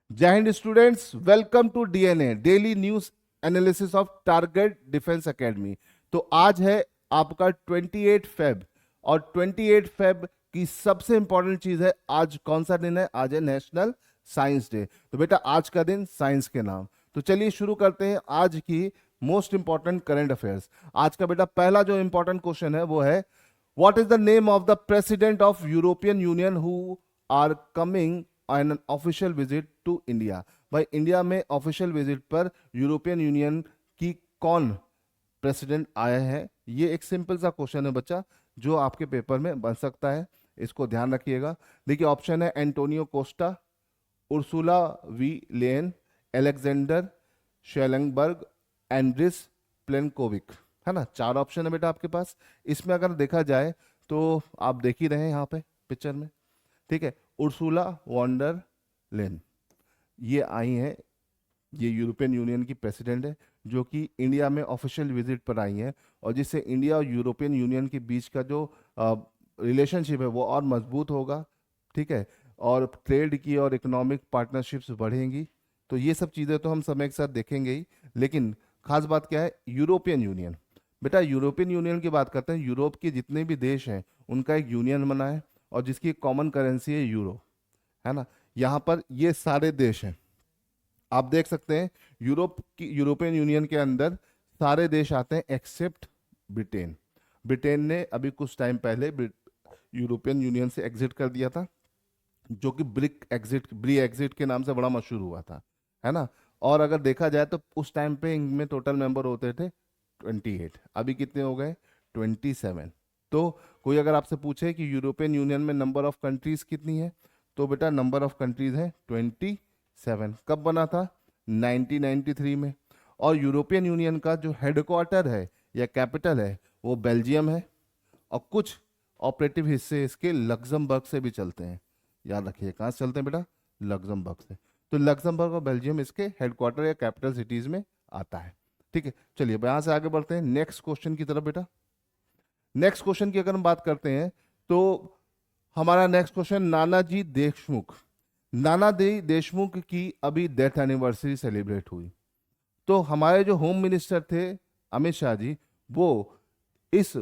जय हिंद students, welcome to DNA daily news analysis of Target Defence Academy. तो आज है आपका 28 फेब और 28 फेब की सबसे इंपॉर्टेंट चीज है। आज कौन सा दिन है? आज है नेशनल साइंस डे। तो बेटा आज का दिन साइंस के नाम। तो चलिए शुरू करते हैं आज की मोस्ट इंपॉर्टेंट करंट अफेयर्स। आज का बेटा पहला जो इंपॉर्टेंट क्वेश्चन है वो है, what is the name of the president of European Union who are coming on an official visit to India. भाई इंडिया में ऑफिशियल विजिट पर यूरोपियन यूनियन की कौन प्रेसिडेंट आए हैं? ये एक सिंपल सा क्वेश्चन है बच्चा, जो आपके पेपर में बन सकता है। इसको ध्यान रखिएगा। देखिए ऑप्शन है एंटोनियो कोस्टा, उर्सुला वी Leyen, Alexander Schallenberg, Andrej Plenkovic. है ना, चार ऑप्शन है बेटा आपके पास। इसमें अगर देखा जाए तो आप देख ही रहे हैं यहाँ पे पिक्चर में, ठीक है। उर्सुला वॉन्डर लेन ये आई हैं, ये यूरोपियन यूनियन की प्रेसिडेंट है, जो कि इंडिया में ऑफिशियल विजिट पर आई हैं, और जिससे इंडिया और यूरोपियन यूनियन के बीच का जो रिलेशनशिप है वो और मजबूत होगा, ठीक है। और ट्रेड की और इकोनॉमिक पार्टनरशिप्स बढ़ेंगी। तो ये सब चीज़ें तो हम समय के साथ देखेंगे ही, लेकिन खास बात क्या है? European union. बेटा यूरोपियन यूनियन की बात करते हैं, यूरोप के जितने भी देश हैं उनका एक यूनियन बना है, और जिसकी कॉमन करेंसी है यूरो। है ना, यहाँ पर ये सारे देश हैं। आप देख सकते हैं यूरोपियन यूनियन के अंदर सारे देश आते हैं एक्सेप्ट ब्रिटेन। ब्रिटेन ने अभी कुछ टाइम पहले यूरोपियन यूनियन से एग्जिट कर दिया था, जो कि ब्री एग्जिट के नाम से बड़ा मशहूर हुआ था। है ना, और अगर देखा जाए तो उस टाइम पे इनमें टोटल मेंबर होते थे 28। अभी कितने हो गए? 27। तो कोई अगर आपसे पूछे कि यूरोपियन यूनियन में नंबर ऑफ कंट्रीज कितनी है, तो बेटा नंबर ऑफ कंट्रीज है 27। कब बना था? 1993 में। और यूरोपियन यूनियन का जो हेडक्वार्टर है या कैपिटल है वो बेल्जियम है, और कुछ ऑपरेटिव हिस्से इसके लग्जमबर्ग से भी चलते हैं। याद रखिए कहाँ से चलते हैं बेटा? लग्जमबर्ग से। तो लग्जमबर्ग और बेल्जियम इसके हेडक्वार्टर या कैपिटल सिटीज में आता है, ठीक है। चलिए अब यहाँ से आगे बढ़ते हैं नेक्स्ट क्वेश्चन की तरफ बेटा। नेक्स्ट क्वेश्चन की अगर हम बात करते हैं तो हमारा नेक्स्ट क्वेश्चन, नानाजी देशमुख। नानाजी देशमुख की अभी डेथ एनिवर्सरी सेलिब्रेट हुई। तो हमारे जो होम मिनिस्टर थे अमित शाह जी, वो इस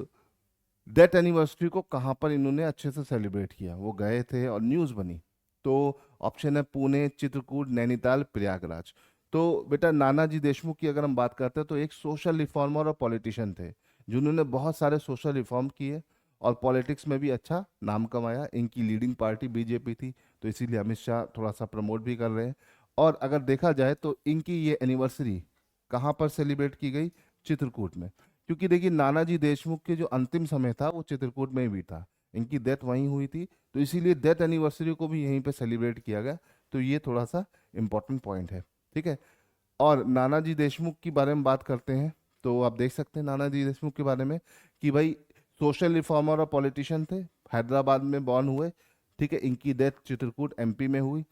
डेथ एनिवर्सरी को कहाँ पर इन्होंने अच्छे से सेलिब्रेट किया? वो गए थे और न्यूज़ बनी। तो ऑप्शन है पुणे, चित्रकूट, नैनीताल, प्रयागराज। तो बेटा नानाजी देशमुख की अगर हम बात करते हैं तो एक सोशल रिफॉर्मर और पॉलिटिशियन थे, जिन्होंने बहुत सारे सोशल रिफॉर्म किए और पॉलिटिक्स में भी अच्छा नाम कमाया। इनकी लीडिंग पार्टी बीजेपी थी, तो इसीलिए अमित शाह थोड़ा सा प्रमोट भी कर रहे हैं। और अगर देखा जाए तो इनकी ये एनिवर्सरी कहाँ पर सेलिब्रेट की गई? चित्रकूट में। क्योंकि देखिए नानाजी देशमुख के जो अंतिम समय था वो चित्रकूट में ही भी था, इनकी डेथ वहीं हुई थी, तो इसीलिए डेथ एनिवर्सरी को भी यहीं पे सेलिब्रेट किया गया। तो ये थोड़ा सा इंपॉर्टेंट पॉइंट है, ठीक है। और नानाजी देशमुख के बारे में बात करते हैं तो आप देख सकते हैं नानाजी देशमुख के बारे में कि भाई सोशल रिफॉर्मर और पॉलिटिशियन थे, हैदराबाद में बॉर्न हुए, ठीक है। इनकी डेथ चित्रकूट एमपी में हुई।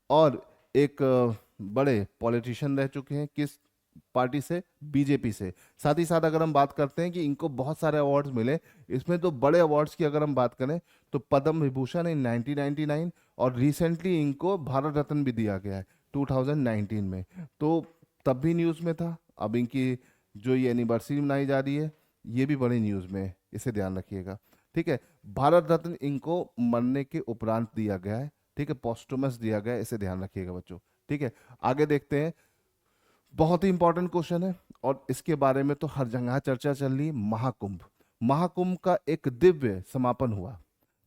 और एक बड़े पॉलिटिशियन रह चुके हैं, किस पार्टी से? बीजेपी से। साथ ही साथ अगर हम बात करते हैं कि इनको बहुत सारे अवार्ड्स मिले, इसमें तो बड़े अवार्ड्स की अगर हम बात करें तो पद्म विभूषण इन 1999, और रिसेंटली इनको भारत रत्न भी दिया गया है 2019 में। तो तब भी न्यूज़ में था, अब इनकी जो ये एनिवर्सरी मनाई जा रही है ये भी बड़ी न्यूज़ में है, इसे ध्यान रखिएगा, ठीक है। भारत रत्न इनको मरने के उपरांत दिया गया है, ठीक है, पोस्टुमस दिया गया है, इसे ध्यान रखिएगा बच्चों, ठीक है। आगे देखते हैं, बहुत ही इंपॉर्टेंट क्वेश्चन है और इसके बारे में तो हर जगह चर्चा चल रही है। महाकुंभ। महाकुंभ का एक दिव्य समापन हुआ,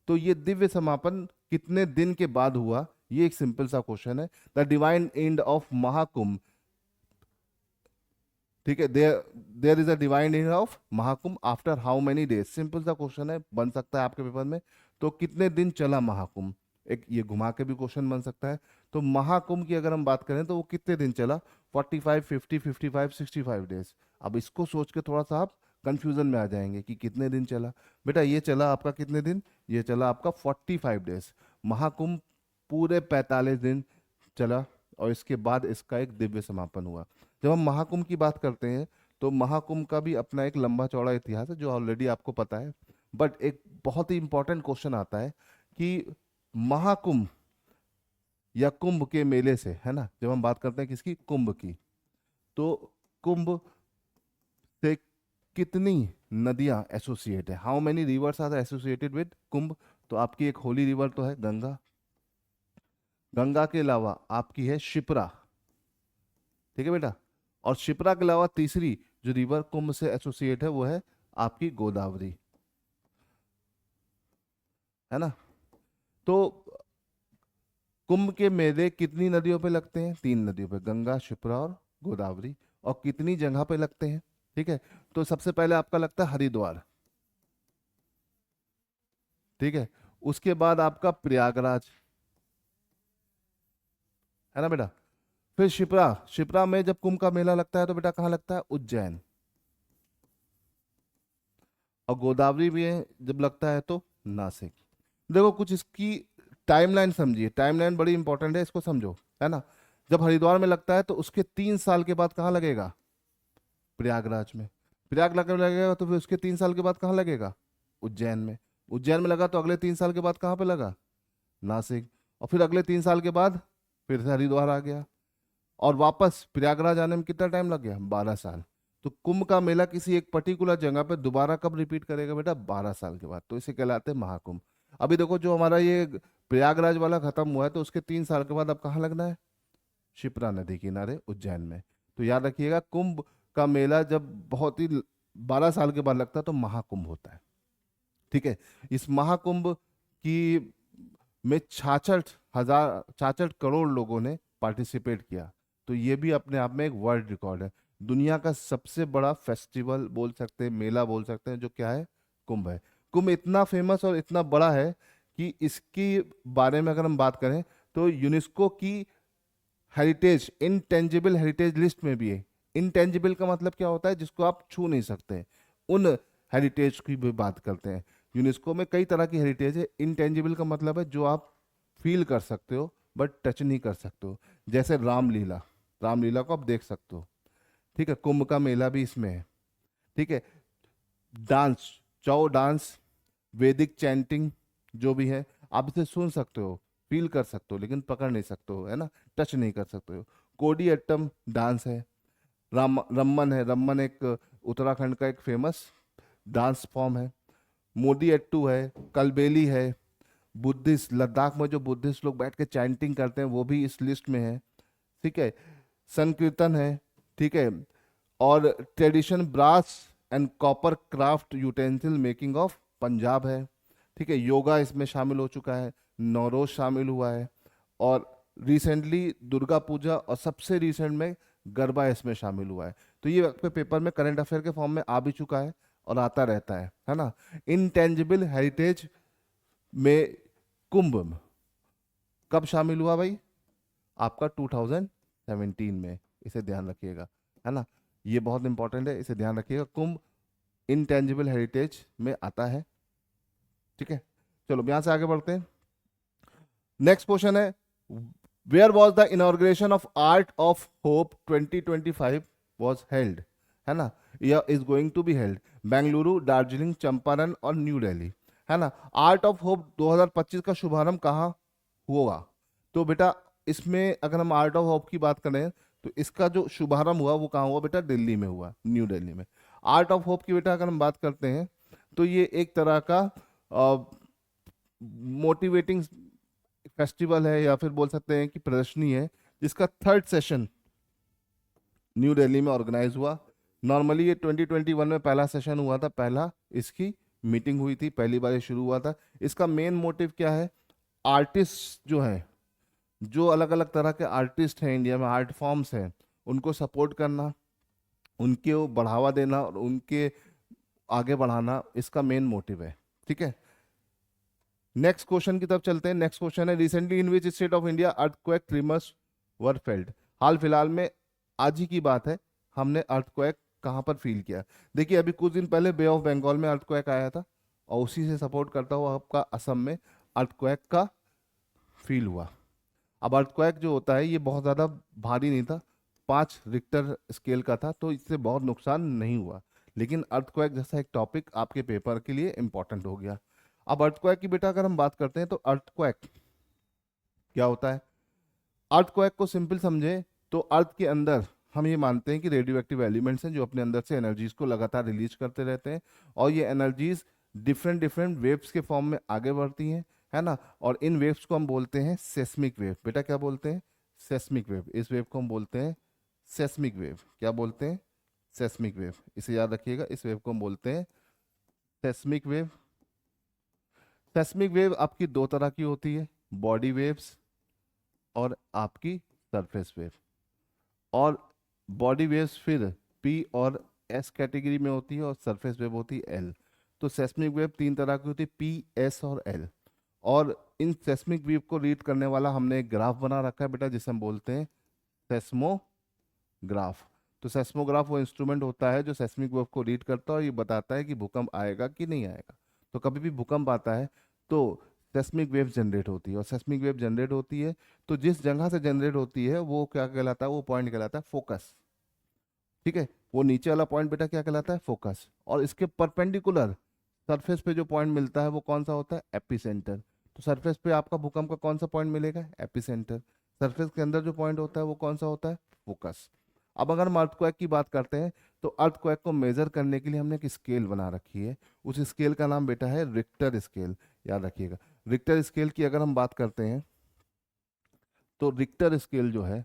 तो ये दिव्य समापन कितने दिन के बाद हुआ? ये एक सिंपल सा क्वेश्चन है। The divine end of Mahakumbh, ठीक है, there there is a divine end of Mahakumbh after how many days? Simple सा क्वेश्चन है, बन सकता है आपके पेपर में। तो कितने दिन चला महाकुंभ? एक ये घुमा के भी क्वेश्चन बन सकता है। तो महाकुंभ की अगर हम बात करें तो वो कितने दिन चला? 45, 50, 55, 65 डेज। अब इसको सोच के थोड़ा सा आप कंफ्यूजन में आ जाएंगे कि कितने दिन चला। बेटा ये चला आपका कितने दिन? ये चला आपका 45 डेज। महाकुंभ पूरे 45 दिन चला, और इसके बाद इसका एक दिव्य समापन हुआ। जब हम महाकुंभ की बात करते हैं तो महाकुंभ का भी अपना एक लंबा चौड़ा इतिहास है, जो ऑलरेडी आपको पता है। बट एक बहुत ही इंपॉर्टेंट क्वेश्चन आता है कि महाकुंभ या कुंभ के मेले से, है ना, जब हम बात करते हैं किसकी, कुंभ की, तो कुंभ से कितनी नदियां एसोसिएट है, how many rivers are associated with Kumbh. तो आपकी एक होली रिवर तो है गंगा, गंगा के अलावा आपकी है शिप्रा, ठीक है बेटा, और शिप्रा के अलावा तीसरी जो रिवर कुंभ से एसोसिएट है वो है आपकी गोदावरी, है ना। तो कुंभ के मेले कितनी नदियों पे लगते हैं, 3 नदियों पे, गंगा, शिप्रा और गोदावरी, और कितनी जगह पे लगते हैं, ठीक है। तो सबसे पहले आपका लगता है हरिद्वार, ठीक है, उसके बाद आपका प्रयागराज, है ना बेटा, फिर शिप्रा, शिप्रा में जब कुंभ का मेला लगता है तो बेटा कहाँ लगता है, उज्जैन, और गोदावरी में जब लगता है तो नासिक। देखो कुछ इसकी टाइमलाइन समझिए, टाइमलाइन बड़ी इंपॉर्टेंट है, इसको समझो, है ना। जब हरिद्वार में लगता है तो उसके 3 साल के बाद कहाँ लगेगा, प्रयागराज में, प्रयागराज में लगेगा तो फिर उसके 3 साल के बाद कहाँ लगेगा, उज्जैन में, उज्जैन में लगा तो अगले 3 साल के बाद कहाँ पे लगा, नासिक, और फिर अगले 3 साल के बाद फिर से हरिद्वार आ गया, और वापस प्रयागराज आने में कितना टाइम लग गया, 12 साल। तो कुंभ का मेला किसी एक पर्टिकुलर जगह पे दोबारा कब रिपीट करेगा बेटा, 12 साल के बाद, तो इसे कहलाते हैं महाकुंभ। अभी देखो जो हमारा ये प्रयागराज वाला खत्म हुआ है तो उसके 3 साल के बाद अब कहाँ लगना है, शिप्रा नदी किनारे उज्जैन में। तो याद रखिएगा कुंभ का मेला जब बहुत ही 12 साल के बाद लगता है तो महाकुंभ होता है, ठीक है। इस महाकुंभ की में 66,000 66 करोड़ लोगों ने पार्टिसिपेट किया, तो ये भी अपने आप में एक वर्ल्ड रिकॉर्ड है। दुनिया का सबसे बड़ा फेस्टिवल बोल सकते हैं, मेला बोल सकते हैं, जो क्या है, कुंभ है। कुंभ इतना फेमस और इतना बड़ा है कि इसके बारे में अगर हम बात करें तो यूनेस्को की हेरिटेज, इनटेंजिबल हेरिटेज लिस्ट में भी है। इनटेंजिबल का मतलब क्या होता है, जिसको आप छू नहीं सकते, उन हेरिटेज की भी बात करते हैं। यूनेस्को में कई तरह की हेरिटेज है, इनटेंजिबल का मतलब है जो आप फील कर सकते हो बट टच नहीं कर सकते हो, जैसे रामलीला, रामलीला को आप देख सकते हो, ठीक है, कुंभ का मेला भी इसमें है, ठीक है। डांस, चौ डांस, वैदिक चैंटिंग जो भी है, आप इसे सुन सकते हो, फील कर सकते हो, लेकिन पकड़ नहीं सकते हो, है ना, टच नहीं कर सकते हो। कोडियट्टम डांस है, रम्मन है, रम्मन एक उत्तराखंड का एक फेमस डांस फॉर्म है। मोदियट्टू है, कलबेली है, बुद्धिस्ट, लद्दाख में जो बुद्धिस्ट लोग बैठ के चैंटिंग करते हैं वो भी इस लिस्ट में है, ठीक है। संकीर्तन है, ठीक है, और tradition brass and copper craft utensil making of Punjab है, ठीक है। योगा इसमें शामिल हो चुका है, नौरोज शामिल हुआ है, और रिसेंटली दुर्गा पूजा, और सबसे रिसेंट में गरबा इसमें शामिल हुआ है। तो ये आपके पेपर में करंट अफेयर के फॉर्म में आ भी चुका है और आता रहता है ना। इनटेंजिबल हेरिटेज में कुंभ कब शामिल हुआ भाई, आपका 2017 में, इसे ध्यान रखिएगा, है ना, ये बहुत इंपॉर्टेंट है, इसे ध्यान रखिएगा, कुंभ इनटेंजिबल हेरिटेज में आता है, ठीक है। चलो यहां से आगे बढ़ते हैं। नेक्स्ट क्वेश्चन है, where was the inauguration of Art of Hope 2025 was held, है ना, यह is going to be held, Bengaluru, Darjeeling, Champaran और न्यू दिल्ली, है ना। आर्ट ऑफ होप 2025 का शुभारंभ कहाँ होगा, तो बेटा इसमें अगर हम आर्ट ऑफ होप की बात करें तो इसका जो शुभारंभ हुआ वो कहाँ हुआ बेटा, दिल्ली में हुआ, न्यू दिल्ली में। आर्ट ऑफ होप की बेटा अगर हम बात करते हैं तो ये एक तरह का मोटिवेटिंग फेस्टिवल है, या फिर बोल सकते हैं कि प्रदर्शनी है, जिसका 3rd सेशन न्यू दिल्ली में ऑर्गेनाइज हुआ। नॉर्मली ये 2021 में पहला सेशन हुआ था, पहला इसकी मीटिंग हुई थी, पहली बार ये शुरू हुआ था। इसका मेन मोटिव क्या है, आर्टिस्ट जो है, जो अलग अलग तरह के आर्टिस्ट हैं इंडिया में, आर्ट फॉर्म्स हैं, उनको सपोर्ट करना, उनके बढ़ावा देना और उनके आगे बढ़ाना, इसका मेन मोटिव है, ठीक है। नेक्स्ट क्वेश्चन की तरफ चलते हैं। नेक्स्ट क्वेश्चन है, recently in which state of India earthquake tremors were felt, हाल फिलहाल में, आज ही की बात है, हमने अर्थक्वेक कहाँ पर फील किया। देखिए अभी कुछ दिन पहले बे ऑफ बंगाल में अर्थक्वेक आया था, और उसी से सपोर्ट करता हुआ आपका असम में अर्थक्वेक का फील हुआ। अब अर्थक्वेक जो होता है ये बहुत ज़्यादा भारी नहीं था, 5 रिक्टर स्केल का था, तो इससे बहुत नुकसान नहीं हुआ, लेकिन अर्थक्वेक जैसा एक टॉपिक आपके पेपर के लिए इंपॉर्टेंट हो गया। अब अर्थक्वेक की बेटा अगर हम बात करते हैं तो अर्थक्वेक क्या होता है, अर्थक्वेक को सिंपल समझे तो अर्थ के अंदर हम ये मानते हैं कि रेडियो एक्टिव एलिमेंट्स हैं जो अपने अंदर से एनर्जीज को लगातार रिलीज करते रहते हैं, और ये एनर्जीज डिफरेंट डिफरेंट वेव्स के फॉर्म में आगे बढ़ती हैं, है ना। और इन वेव्स को हम बोलते हैं सेस्मिक वेव। बेटा क्या बोलते हैं? Seismic wave. इस वेव को हम बोलते हैं सेस्मिक वेव। क्या बोलते हैं? Seismic wave. इसे याद रखिएगा, इस वेव को हम बोलते हैं सेस्मिक वेव। सेस्मिक वेव आपकी दो तरह की होती है, बॉडी वेव्स और आपकी सरफेस वेव। और बॉडी वेव्स फिर पी और एस कैटेगरी में होती है, और सरफेस वेव होती है एल। तो सेस्मिक वेव तीन तरह की होती है, पी, एस और एल। और इन सेस्मिक वेव को रीड करने वाला हमने एक ग्राफ बना रखा है बेटा, जिसे हम बोलते हैं सेस्मोग्राफ। तो सेस्मोग्राफ वो इंस्ट्रूमेंट होता है जो सेस्मिक वेव को रीड करता है और ये बताता है कि भूकंप आएगा कि नहीं आएगा। तो कभी भी भूकंप आता है तो सेस्मिक वेव जनरेट होती है, और सेस्मिक वेव जनरेट होती है तो जिस जगह से जनरेट होती है वो क्या कहलाता है? वो पॉइंट कहलाता है फोकस। ठीक है, वो नीचे वाला पॉइंट बेटा क्या कहलाता है? फोकस। और इसके परपेंडिकुलर सरफेस पे जो पॉइंट मिलता है वो कौन सा होता है? एपिसेंटर। तो सरफेस पे आपका भूकंप का कौन सा पॉइंट मिलेगा? एपिसेंटर। सरफेस के अंदर जो पॉइंट होता है वो कौन सा होता है? फोकस। अब अगर हम अर्थक्वेक की बात करते हैं तो अर्थक्वेक को मेजर करने के लिए हमने एक स्केल बना रखी है। उस स्केल का नाम बेटा है रिक्टर स्केल। याद रखिएगा, रिक्टर स्केल की अगर हम बात करते हैं तो रिक्टर स्केल जो है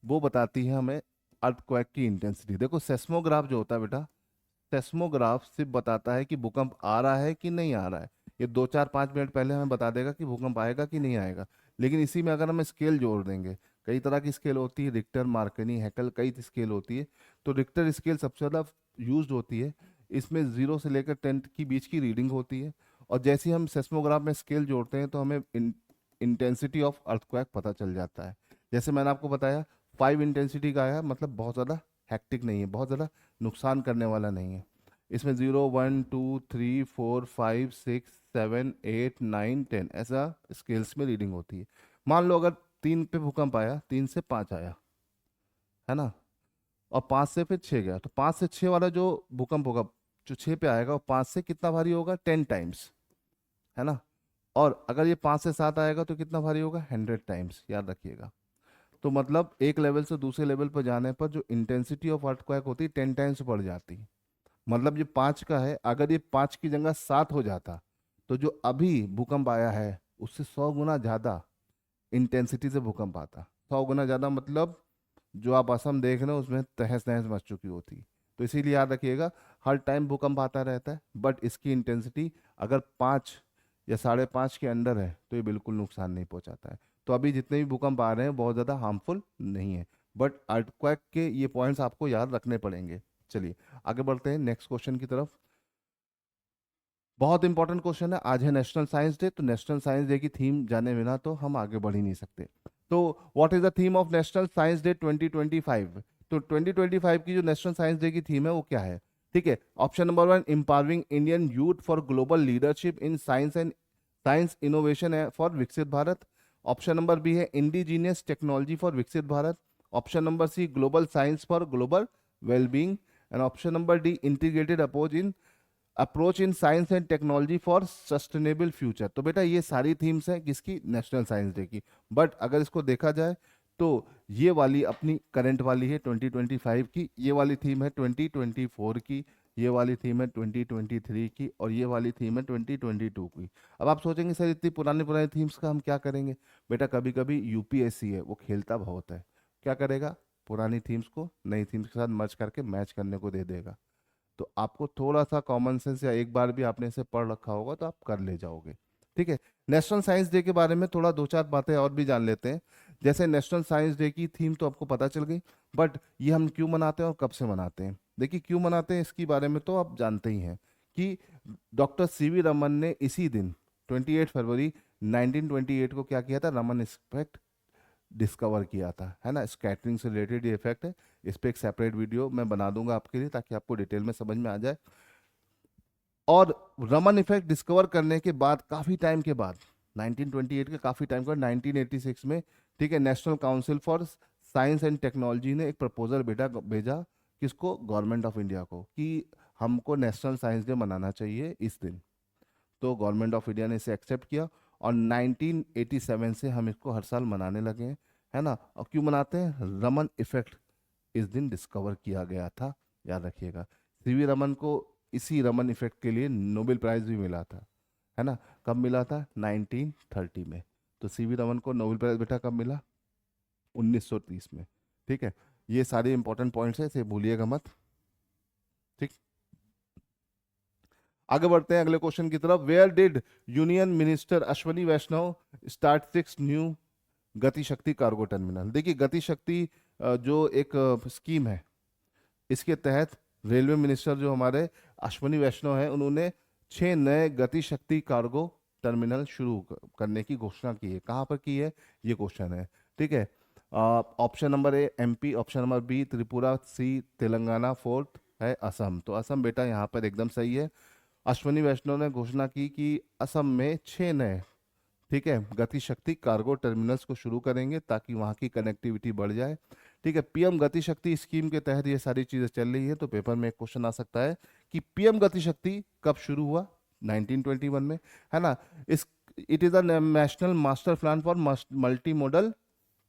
वो बताती है हमें अर्थक्वेक की इंटेंसिटी। देखो सेस्मोग्राफ जो होता है बेटा, सेस्मोग्राफ सिर्फ बताता है कि भूकंप आ रहा है कि नहीं आ रहा है। ये 2 4 5 मिनट पहले हमें बता देगा कि भूकंप आएगा कि नहीं आएगा। लेकिन इसी में अगर हम स्केल जोड़ देंगे, कई तरह की स्केल होती है, रिक्टर, मार्कनी, हैकल, कई स्केल होती है। तो रिक्टर स्केल सबसे ज़्यादा यूज होती है। इसमें 0 से लेकर 10 की बीच की रीडिंग होती है। और जैसे ही हम सेस्मोग्राफ में स्केल जोड़ते हैं तो हमें इंटेंसिटी ऑफ अर्थक्वेक पता चल जाता है। जैसे मैंने आपको बताया 5 इंटेंसिटी का आया, मतलब बहुत ज़्यादा हैक्टिक नहीं है, बहुत ज़्यादा नुकसान करने वाला नहीं है। इसमें 0 1 2 3 4 5 6 7 8 9 10 ऐसा स्केल्स में रीडिंग होती है। मान लो अगर 3 पे भूकंप आया, 3 से 5 आया, है ना, और 5 से फिर 6 गया, तो 5 से 6 वाला जो भूकंप होगा, जो 6 पे आएगा वो 5 से कितना भारी होगा? 10 टाइम्स, है ना। और अगर ये 5 से 7 आएगा तो कितना भारी होगा? 100 टाइम्स। याद रखिएगा। तो मतलब एक लेवल से दूसरे लेवल पर जाने पर जो इंटेंसिटी ऑफ अर्थक्वेक होती है 10 टाइम्स बढ़ जाती है। मतलब ये 5 का है, अगर ये 5 की जगह 7 हो जाता तो जो अभी भूकंप आया है उससे 100 गुना ज्यादा इंटेंसिटी से भूकंप आता। 100 गुना ज्यादा मतलब जो आप असम देख रहे हो उसमें तहस नहस मच चुकी होती। तो इसीलिए याद रखिएगा, हर टाइम भूकंप आता रहता है, बट इसकी इंटेंसिटी अगर 5 या 5.5 के अंडर है तो ये बिल्कुल नुकसान नहीं पहुंचाता है। तो अभी जितने भी भूकंप आ रहे हैं बहुत ज़्यादा हार्मफुल नहीं है, बट अर्थक्वेक के ये पॉइंट्स आपको याद रखने पड़ेंगे। चलिए आगे बढ़ते हैं नेक्स्ट क्वेश्चन की तरफ। बहुत इंपॉर्टेंट क्वेश्चन है, आज है नेशनल साइंस डे, तो नेशनल साइंस डे की थीम जाने बिना तो हम आगे बढ़ ही नहीं सकते। तो what is the theme of National Science Day 2025? तो 2025 की जो नेशनल साइंस डे की थीम है वो क्या है? ठीक है, option number 1 empowering Indian youth for global leadership in science and science innovation for Viksit Bharat. Option number B है indigenous technology for Viksit Bharat. Option number C global science for global wellbeing. And option number D integrated approach in science and technology for sustainable future. तो बेटा ये सारी themes हैं किसकी? National Science Day की। But अगर इसको देखा जाए तो ये वाली अपनी करंट वाली है 2025 की, ये वाली थीम है 2024 की, ये वाली थीम है 2023 की, और ये वाली थीम है 2022 की। अब आप सोचेंगे सर इतनी पुरानी पुरानी थीम्स का हम क्या करेंगे? बेटा कभी कभी यूपीएससी है वो खेलता बहुत है, क्या करेगा? पुरानी थीम्स को नई थीम्स के साथ मर्ज करके मैच करने को दे देगा। तो आपको थोड़ा सा कॉमन सेंस, या एक बार भी आपने इसे पढ़ रखा होगा तो आप कर ले जाओगे। ठीक है, नेशनल साइंस डे के बारे में थोड़ा 2 4 बातें और भी जान लेते हैं। जैसे नेशनल साइंस डे की थीम तो आपको पता चल गई, बट ये हम क्यों मनाते हैं और कब से मनाते हैं? देखिए क्यों मनाते हैं इसके बारे में तो आप जानते ही हैं कि डॉक्टर सीवी रमन ने इसी दिन 28 फरवरी 1928 को क्या किया था? रमन इफेक्ट डिस्कवर किया था, है ना। स्कैटरिंग से रिलेटेड ये इफेक्ट है, इस पे एक सेपरेट वीडियो मैं बना दूंगा आपके लिए ताकि आपको डिटेल में समझ में आ जाए। और रमन इफेक्ट डिस्कवर करने के बाद काफी टाइम के बाद 1928 के काफी टाइम के बाद 1986 में, ठीक है, national council for science and technology ने एक प्रपोजल भेजा किसको? गवर्नमेंट ऑफ इंडिया को, कि हमको नेशनल साइंस डे मनाना चाहिए इस दिन। तो गवर्नमेंट ऑफ इंडिया ने इसे एक्सेप्ट किया, और 1987 से हम इसको हर साल मनाने लगे हैं, है ना। और क्यों मनाते हैं? रमन इफेक्ट इस दिन डिस्कवर किया गया था, याद रखिएगा। सीवी रमन को इसी रमन इफेक्ट के लिए नोबेल प्राइज भी मिला था, है ना। कब मिला था? 1930 में। तो सीवी रमन को नोबेल प्राइज बेटा कब मिला? 1930 में। ठीक है, ये सारे इंपॉर्टेंट पॉइंट्स है, इसे भूलिएगा मत। ठीक, आगे बढ़ते हैं अगले क्वेश्चन की तरफ। Where did union minister Ashwini Vaishnaw start 6 new Gati Shakti cargo terminal? देखिए, गति शक्ति जो एक स्कीम है, इसके तहत रेलवे मिनिस्टर जो हमारे अश्वनी वैष्णव हैं, उन्होंने 6 नए गति शक्ति कार्गो टर्मिनल शुरू करने की घोषणा की है। कहाँ पर की है, ये क्वेश्चन है। ठीक है, option number A MP, option number B Tripura, C Telangana, fourth है असम। तो असम बेटा यहाँ पर एकदम सही है। अश्वनी वैष्णव ने घोषणा की कि असम में 6 नए, ठीक है, गति शक्ति कार्गो टर्मिनल्स को शुरू करेंगे ताकि वहाँ की कनेक्टिविटी बढ़ जाए। ठीक है, पीएम गति शक्ति स्कीम के तहत ये सारी चीजें चल रही है। तो पेपर में एक क्वेश्चन आ सकता है कि पीएम गति शक्ति कब शुरू हुआ? 1921 में, है ना। इस it is a national master plan for multi modal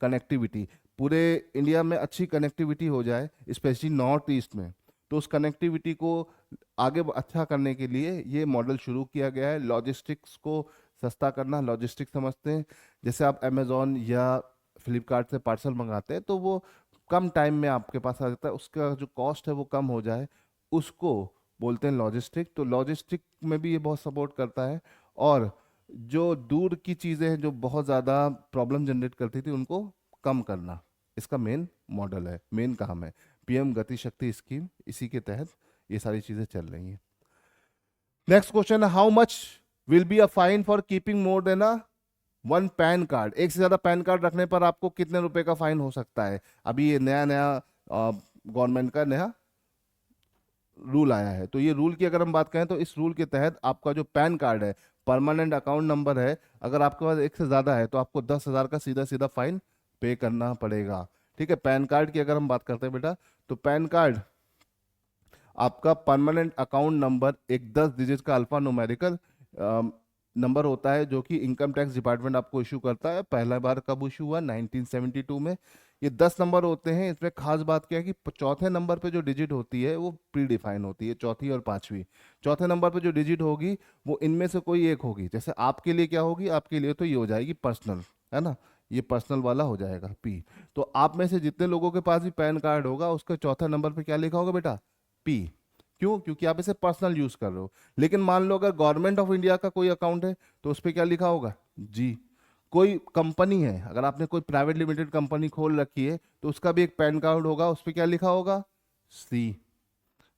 connectivity. पूरे इंडिया में अच्छी कनेक्टिविटी हो जाए, स्पेशली नॉर्थ ईस्ट में। तो उस कनेक्टिविटी को आगे अच्छा करने के लिए ये मॉडल शुरू किया गया है। लॉजिस्टिक्स को सस्ता करना, लॉजिस्टिक्स समझते हैं, जैसे आप अमेजोन या फ्लिपकार्ट से पार्सल मंगाते हैं तो वो कम टाइम में आपके पास आ जाता है, उसका जो कॉस्ट है वो कम हो जाए, उसको बोलते हैं लॉजिस्टिक। तो लॉजिस्टिक में भी ये बहुत सपोर्ट करता है। और जो दूर की चीज़ें हैं जो बहुत ज़्यादा प्रॉब्लम जनरेट करती थी, उनको कम करना इसका मेन मॉडल है, मेन काम है। पीएम गति शक्ति स्कीम, इसी के तहत ये सारी चीज़ें चल रही हैं। नेक्स्ट क्वेश्चन है, how much will be a fine for keeping more than a 1 pan card? एक से ज्यादा पैन कार्ड रखने पर आपको कितने रुपए का फाइन हो सकता है? अभी ये नया नया गवर्नमेंट का नया रूल आया है। तो ये रूल की अगर हम बात करें तो इस रूल के तहत आपका जो पैन कार्ड है, परमानेंट अकाउंट नंबर है, अगर आपके पास एक से ज्यादा है तो आपको 10,000 का सीधा सीधा फाइन पे करना पड़ेगा। ठीक है, पैन कार्ड की अगर हम बात करते हैं बेटा, तो पैन कार्ड आपका परमानेंट अकाउंट नंबर एक 10 डिजिट का अल्फा न्यूमेरिकल नंबर होता है, जो कि इनकम टैक्स डिपार्टमेंट आपको इशू करता है। पहला बार कब इशू हुआ? 1972 में। ये 10 नंबर होते हैं। इसमें खास बात क्या है कि चौथे नंबर पे जो डिजिट होती है वो प्री डिफाइन होती है, चौथी और पांचवी। चौथे नंबर पे जो डिजिट होगी वो इनमें से कोई एक होगी। जैसे आपके लिए क्या होगी? आपके लिए तो ये हो जाएगी पर्सनल, है ना, ये पर्सनल वाला हो जाएगा पी। तो आप में से जितने लोगों के पास भी पैन कार्ड होगा, उसके चौथा नंबर पे क्या लिखा होगा बेटा? पी। क्यों? क्योंकि आप इसे पर्सनल यूज कर रहे हो। लेकिन मान लो अगर गवर्नमेंट ऑफ इंडिया का कोई अकाउंट है तो उस पर क्या लिखा होगा? जी। कोई कंपनी है, अगर आपने कोई प्राइवेट लिमिटेड कंपनी खोल रखी है तो उसका भी एक पैन कार्ड होगा, उस पर क्या लिखा होगा? सी,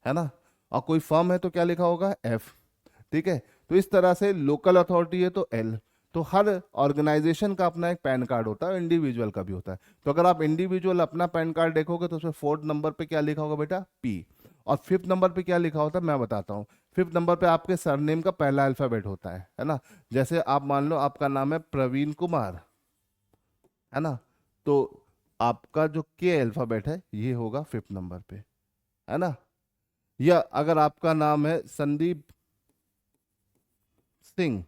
है ना। और कोई फर्म है तो क्या लिखा होगा? एफ। ठीक है, तो इस तरह से लोकल अथॉरिटी है तो एल। तो हर ऑर्गेनाइजेशन का अपना एक पैन कार्ड होता है, इंडिविजुअल का भी होता है। तो अगर आप इंडिविजुअल अपना पैन कार्ड देखोगे तो उसमें 4th नंबर पे क्या लिखा होगा बेटा? पी। और 5th नंबर पे क्या लिखा होता है मैं बताता हूँ। 5th नंबर पे आपके सरनेम का पहला अल्फाबेट होता है ना। जैसे आप मान लो आपका नाम है प्रवीण कुमार, है ना, तो आपका जो के अल्फाबेट है ये होगा 5th नंबर पे, है ना। या अगर आपका नाम है संदीप सिंह,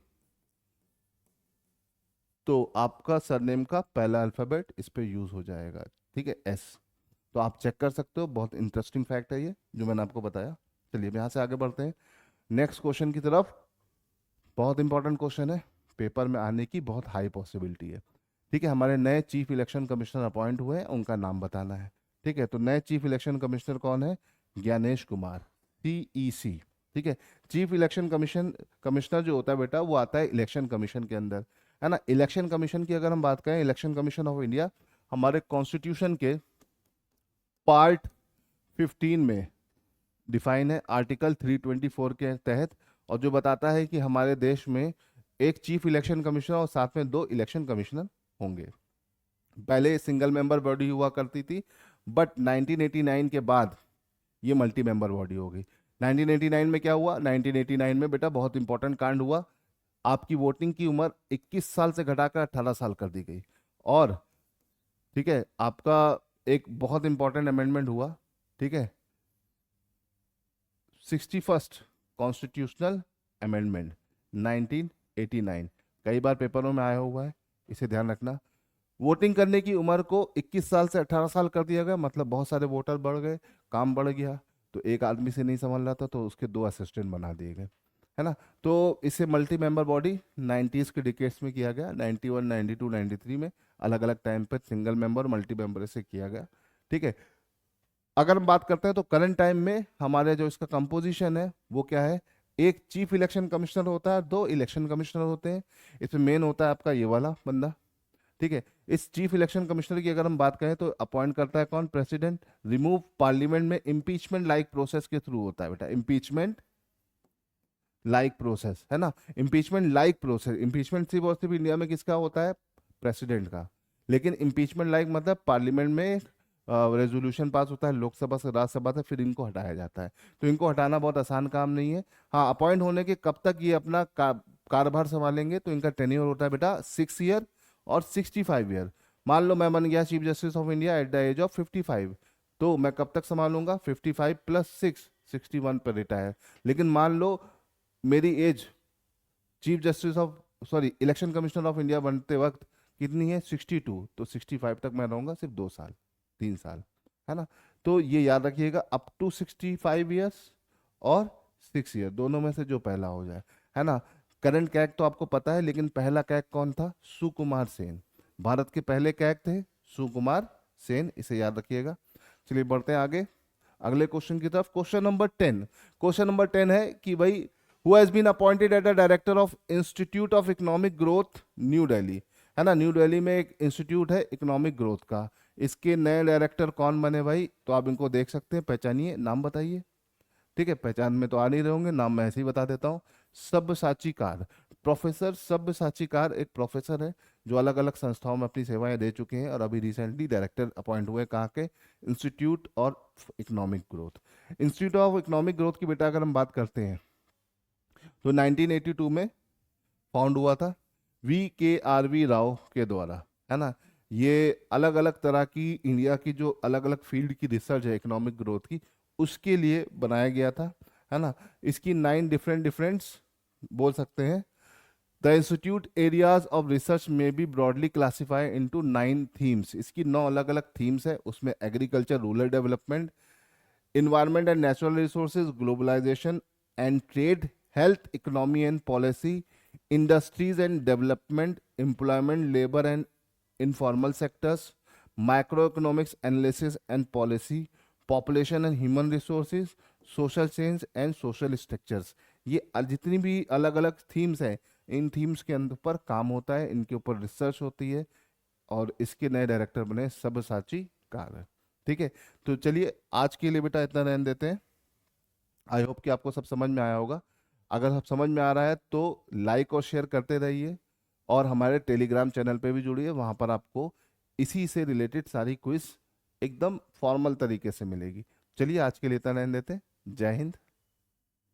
तो आपका सरनेम का पहला अल्फाबेट इस पे यूज हो जाएगा, ठीक है, एस। तो आप चेक कर सकते हो, बहुत इंटरेस्टिंग फैक्ट है ये जो मैंने आपको बताया। चलिए अब यहाँ से आगे बढ़ते हैं नेक्स्ट क्वेश्चन की तरफ। बहुत इंपॉर्टेंट क्वेश्चन है, पेपर में आने की बहुत हाई पॉसिबिलिटी है। ठीक है, हमारे नए चीफ इलेक्शन कमिश्नर अपॉइंट हुए हैं, उनका नाम बताना है। ठीक है, तो नए चीफ इलेक्शन कमिश्नर कौन है? ज्ञानेश कुमार, CEC। ठीक है, चीफ इलेक्शन कमिश्नर जो होता है बेटा वो आता है इलेक्शन कमीशन के अंदर, है ना। इलेक्शन कमीशन की अगर हम बात करें, इलेक्शन कमीशन ऑफ इंडिया हमारे कॉन्स्टिट्यूशन के पार्ट 15 में डिफाइन है, आर्टिकल 324 के तहत। और जो बताता है कि हमारे देश में एक चीफ इलेक्शन कमिश्नर और साथ में 2 इलेक्शन कमिश्नर होंगे। पहले सिंगल मेंबर बॉडी हुआ करती थी, बट 1989 के बाद ये मल्टी मेंबर बॉडी होगी। 1989 में क्या हुआ? 1989 में बेटा बहुत इंपॉर्टेंट कांड हुआ, आपकी वोटिंग की उम्र 21 साल से घटाकर 18 साल कर दी गई। और ठीक है, आपका एक बहुत इंपॉर्टेंट अमेंडमेंट हुआ, ठीक है, 61st कॉन्स्टिट्यूशनल अमेंडमेंट 1989। कई बार पेपरों में आया हुआ है, इसे ध्यान रखना। वोटिंग करने की उम्र को 21 साल से 18 साल कर दिया गया, मतलब बहुत सारे वोटर बढ़ गए, काम बढ़ गया, तो एक आदमी से नहीं संभल रहा था तो उसके 2 असिस्टेंट बना दिए गए, है ना। तो इसे मल्टी मेंबर बॉडी 90s के डिकेट्स में किया गया, 91, 92, 93 में अलग अलग टाइम पर सिंगल मेंबर मल्टी मेंबर से किया गया, ठीक है। अगर हम बात करते हैं तो करंट टाइम में हमारे जो इसका कंपोजिशन है वो क्या है, एक चीफ इलेक्शन कमिश्नर होता है, 2 इलेक्शन कमिश्नर होते हैं। इसमें मेन होता है आपका ये वाला बंदा, ठीक है। इस चीफ इलेक्शन कमिश्नर की अगर हम बात करें तो अपॉइंट करता है कौन, प्रेसिडेंट। रिमूव पार्लियामेंट में इम्पीचमेंट लाइक प्रोसेस के थ्रू होता है बेटा, इम्पीचमेंट लाइक प्रोसेस, है ना। इम्पीचमेंट लाइक प्रोसेस, इम्पीचमेंट सिर्फ और सिर्फ इंडिया में किसका होता है, प्रेसिडेंट का। लेकिन इम्पीचमेंट लाइक मतलब पार्लियामेंट में रेजोल्यूशन पास होता है, लोकसभा से राज्यसभा से, फिर इनको हटाया जाता है। तो इनको हटाना बहुत आसान काम नहीं है। हाँ, अपॉइंट होने के कब तक ये अपना कार्यभार संभालेंगे, तो इनका टेन्योर होता है बेटा 6 ईयर और 65 ईयर। मान लो मैं बन गया chief justice of India at the age of 55, तो मैं कब तक संभालूंगा, 55 + 6, 61 पर रिटायर। लेकिन मान लो मेरी age chief justice of sorry election commissioner of India बनते वक्त कितनी है, 62, तो 65 तक मैं रहूंगा सिर्फ 2 साल, 3 साल, है ना। तो ये याद रखिएगा, अप टू 65 ईयर्स और 6 ईयर, दोनों में से जो पहला हो जाए, है ना। करंट कैग तो आपको पता है, लेकिन पहला कैग कौन था, सुकुमार सेन। भारत के पहले कैग थे सुकुमार सेन, इसे याद रखिएगा। चलिए बढ़ते हैं आगे अगले क्वेश्चन की तरफ। क्वेश्चन नंबर 10, क्वेश्चन नंबर 10 है कि भाई who has been appointed as the director of institute of economic growth new Delhi, है ना। न्यू दिल्ली में एक इंस्टीट्यूट है इकोनॉमिक ग्रोथ का, इसके नए डायरेक्टर कौन बने भाई, तो आप इनको देख सकते हैं, पहचानिए, नाम बताइए, ठीक है। पहचान में तो आ नहीं रहे होंगे, नाम मैं ऐसे ही बता देता हूँ। Sabyasachi car, professor Sabyasachi car एक प्रोफेसर है जो अलग अलग संस्थाओं में अपनी सेवाएं दे चुके हैं और अभी रिसेंटली डायरेक्टर अपॉइंट हुए, कहाँ के, institute of economic growth. Institute of economic growth की बेटा अगर हम बात करते हैं तो 1982 में फाउंड हुआ था VKRV राव के द्वारा, है ना। ये अलग अलग तरह की इंडिया की जो अलग अलग फील्ड की रिसर्च है इकोनॉमिक ग्रोथ की, उसके लिए बनाया गया था, है ना। इसकी 9 डिफरेंट डिफरेंट्स बोल सकते हैं। The institute areas of research में be broadly classified into 9 themes, इसकी 9 अलग अलग थीम्स है। उसमें agriculture rural development, environment and natural resources, globalization and trade, health, economy and policy, industries and development, employment, labor and informal sectors, microeconomics analysis and policy, population and human resources, social change and social structures। ये जितनी भी अलग अलग themes हैं, इन themes के अंदर पर काम होता है, इनके ऊपर रिसर्च होती है, और इसके नए डायरेक्टर बने सब्यसाची कार, ठीक है। तो चलिए आज के लिए बेटा इतना रहने देते हैं। आई होप कि आपको सब समझ में आया होगा। अगर सब समझ में आ रहा है तो लाइक और शेयर करते रहिए, और हमारे टेलीग्राम चैनल पे भी जुड़िए, वहाँ पर आपको इसी से रिलेटेड सारी क्विज एकदम फॉर्मल तरीके से मिलेगी। चलिए आज के लिए इतना रहने देते हैं। जय हिंद।